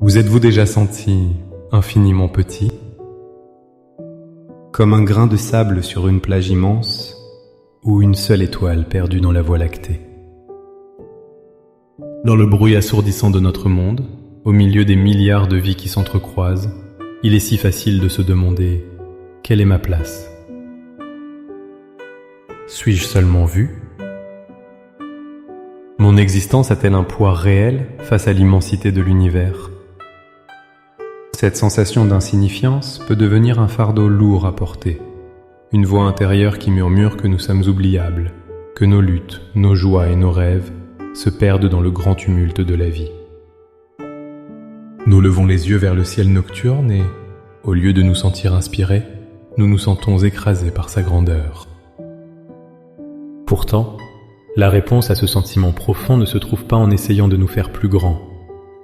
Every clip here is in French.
Vous êtes-vous déjà senti infiniment petit? Comme un grain de sable sur une plage immense, ou une seule étoile perdue dans la Voie lactée. Dans le bruit assourdissant de notre monde, au milieu des milliards de vies qui s'entrecroisent, il est si facile de se demander « Quelle est ma place ?» Suis-je seulement vu? Mon existence a-t-elle un poids réel face à l'immensité de l'univers? Cette sensation d'insignifiance peut devenir un fardeau lourd à porter, une voix intérieure qui murmure que nous sommes oubliables, que nos luttes, nos joies et nos rêves se perdent dans le grand tumulte de la vie. Nous levons les yeux vers le ciel nocturne et, au lieu de nous sentir inspirés, nous nous sentons écrasés par sa grandeur. Pourtant, la réponse à ce sentiment profond ne se trouve pas en essayant de nous faire plus grands,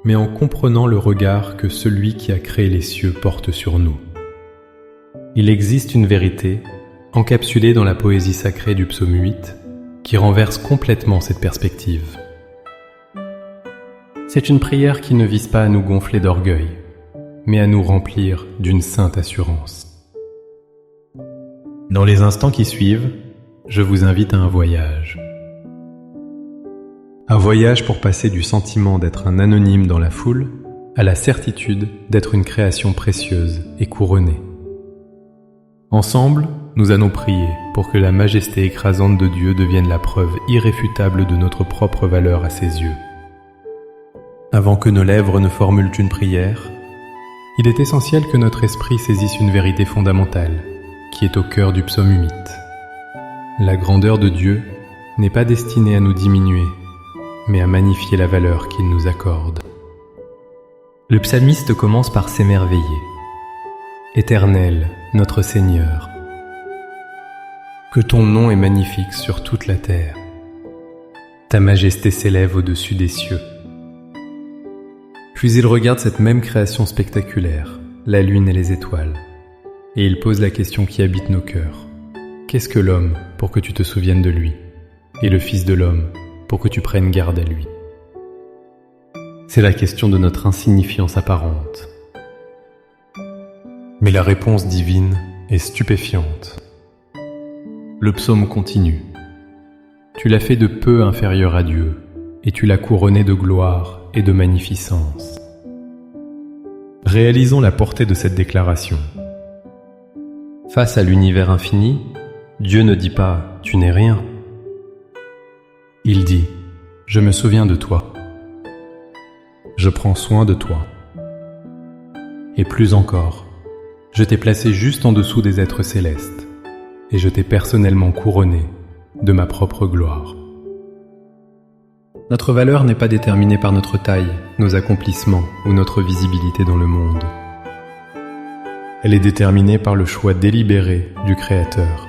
mais en comprenant le regard que celui qui a créé les cieux porte sur nous. Il existe une vérité, encapsulée dans la poésie sacrée du psaume 8, qui renverse complètement cette perspective. C'est une prière qui ne vise pas à nous gonfler d'orgueil, mais à nous remplir d'une sainte assurance. Dans les instants qui suivent, je vous invite à un voyage. Un voyage pour passer du sentiment d'être un anonyme dans la foule à la certitude d'être une création précieuse et couronnée. Ensemble, nous allons prier pour que la majesté écrasante de Dieu devienne la preuve irréfutable de notre propre valeur à ses yeux. Avant que nos lèvres ne formulent une prière, il est essentiel que notre esprit saisisse une vérité fondamentale qui est au cœur du psaume 8. La grandeur de Dieu n'est pas destinée à nous diminuer, mais à magnifier la valeur qu'il nous accorde. Le psalmiste commence par s'émerveiller. Éternel, notre Seigneur, que ton nom est magnifique sur toute la terre. Ta majesté s'élève au-dessus des cieux. Puis il regarde cette même création spectaculaire, la lune et les étoiles, et il pose la question qui habite nos cœurs. Qu'est-ce que l'homme pour que tu te souviennes de lui, et le Fils de l'homme pour que tu prennes garde à lui? C'est la question de notre insignifiance apparente. Mais la réponse divine est stupéfiante. Le psaume continue. Tu l'as fait de peu inférieur à Dieu, et tu l'as couronné de gloire et de magnificence. Réalisons la portée de cette déclaration. Face à l'univers infini, Dieu ne dit pas « tu n'es rien ». Il dit « je me souviens de toi ». Je prends soin de toi. Et plus encore, je t'ai placé juste en dessous des êtres célestes, et je t'ai personnellement couronné de ma propre gloire. Notre valeur n'est pas déterminée par notre taille, nos accomplissements ou notre visibilité dans le monde. Elle est déterminée par le choix délibéré du Créateur.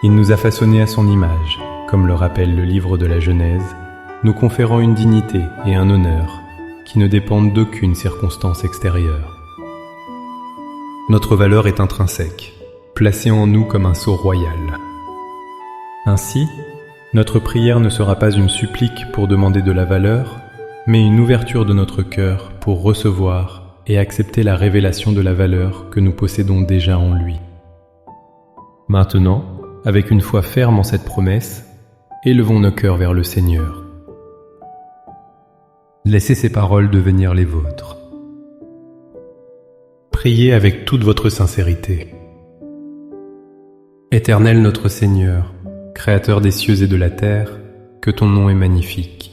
Il nous a façonnés à son image, comme le rappelle le livre de la Genèse, nous conférant une dignité et un honneur qui ne dépendent d'aucune circonstance extérieure. Notre valeur est intrinsèque, placée en nous comme un sceau royal. Ainsi, notre prière ne sera pas une supplique pour demander de la valeur, mais une ouverture de notre cœur pour recevoir et accepter la révélation de la valeur que nous possédons déjà en lui. Maintenant, avec une foi ferme en cette promesse, élevons nos cœurs vers le Seigneur. Laissez ces paroles devenir les vôtres. Priez avec toute votre sincérité. Éternel notre Seigneur, Créateur des cieux et de la terre, que ton nom est magnifique.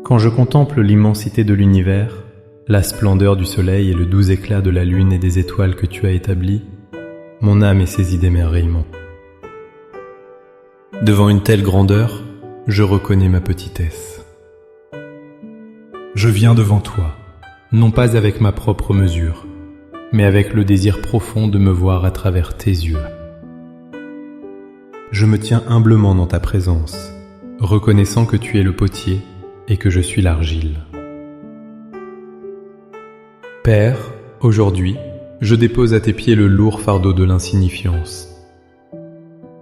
Quand je contemple l'immensité de l'univers, la splendeur du soleil et le doux éclat de la lune et des étoiles que tu as établies, mon âme est saisie d'émerveillement. Devant une telle grandeur, je reconnais ma petitesse. Je viens devant toi, non pas avec ma propre mesure, mais avec le désir profond de me voir à travers tes yeux. Je me tiens humblement dans ta présence, reconnaissant que tu es le potier et que je suis l'argile. Père, aujourd'hui, je dépose à tes pieds le lourd fardeau de l'insignifiance.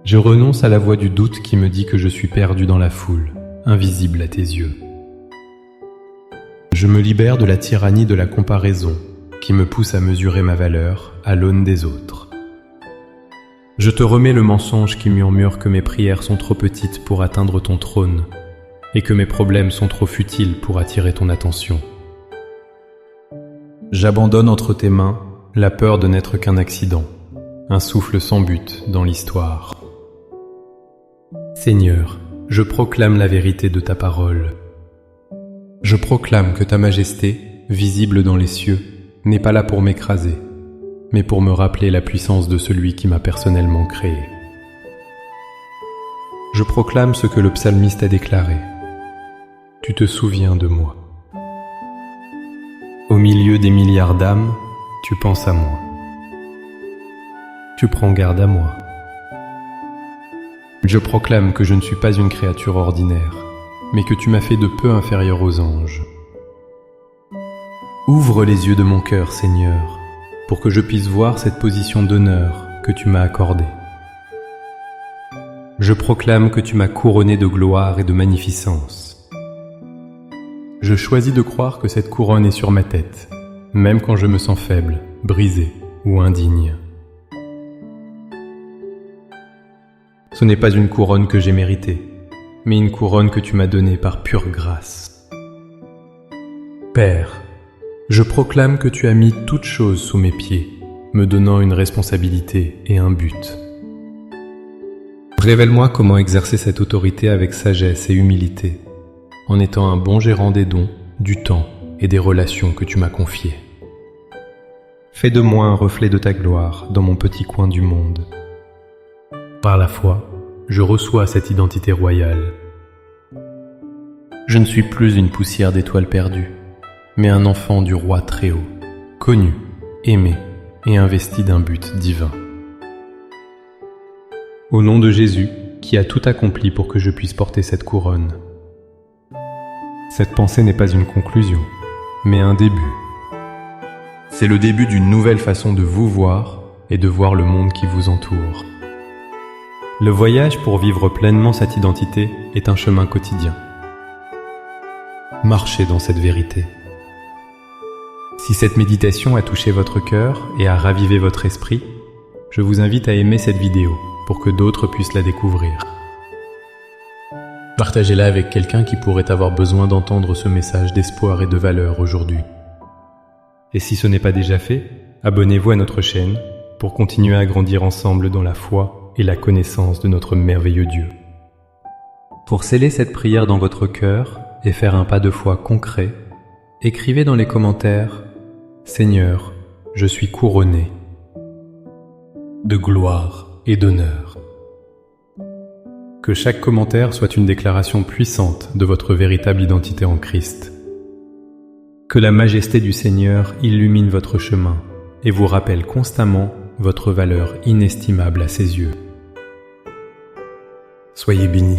Je renonce à la voix du doute qui me dit que je suis perdu dans la foule, invisible à tes yeux. Je Je me libère de la tyrannie de la comparaison qui me pousse à mesurer ma valeur à l'aune des autres. Je te remets le mensonge qui murmure que mes prières sont trop petites pour atteindre ton trône et que mes problèmes sont trop futiles pour attirer ton attention. J'abandonne entre tes mains la peur de n'être qu'un accident, un souffle sans but dans l'histoire. Seigneur, je proclame la vérité de ta parole. Je proclame que ta majesté, visible dans les cieux, n'est pas là pour m'écraser, mais pour me rappeler la puissance de celui qui m'a personnellement créé. Je proclame ce que le psalmiste a déclaré. Tu te souviens de moi. Au milieu des milliards d'âmes, tu penses à moi. Tu prends garde à moi. Je proclame que je ne suis pas une créature ordinaire, mais que tu m'as fait de peu inférieur aux anges. Ouvre les yeux de mon cœur, Seigneur, pour que je puisse voir cette position d'honneur que tu m'as accordée. Je proclame que tu m'as couronné de gloire et de magnificence. Je choisis de croire que cette couronne est sur ma tête, même quand je me sens faible, brisé ou indigne. Ce n'est pas une couronne que j'ai méritée, mais une couronne que tu m'as donnée par pure grâce. Père, je proclame que tu as mis toutes choses sous mes pieds, me donnant une responsabilité et un but. Révèle-moi comment exercer cette autorité avec sagesse et humilité, en étant un bon gérant des dons, du temps et des relations que tu m'as confiées. Fais de moi un reflet de ta gloire dans mon petit coin du monde. Par la foi, je reçois cette identité royale. Je ne suis plus une poussière d'étoiles perdues, mais un enfant du roi très haut, connu, aimé et investi d'un but divin. Au nom de Jésus, qui a tout accompli pour que je puisse porter cette couronne. Cette pensée n'est pas une conclusion, mais un début. C'est le début d'une nouvelle façon de vous voir et de voir le monde qui vous entoure. Le voyage pour vivre pleinement cette identité est un chemin quotidien. Marchez dans cette vérité. Si cette méditation a touché votre cœur et a ravivé votre esprit, je vous invite à aimer cette vidéo pour que d'autres puissent la découvrir. Partagez-la avec quelqu'un qui pourrait avoir besoin d'entendre ce message d'espoir et de valeur aujourd'hui. Et si ce n'est pas déjà fait, abonnez-vous à notre chaîne pour continuer à grandir ensemble dans la foi et la connaissance de notre merveilleux Dieu. Pour sceller cette prière dans votre cœur et faire un pas de foi concret, écrivez dans les commentaires « Seigneur, je suis couronné de gloire et d'honneur ». Que chaque commentaire soit une déclaration puissante de votre véritable identité en Christ. Que la majesté du Seigneur illumine votre chemin et vous rappelle constamment votre valeur inestimable à ses yeux. Soyez bénis.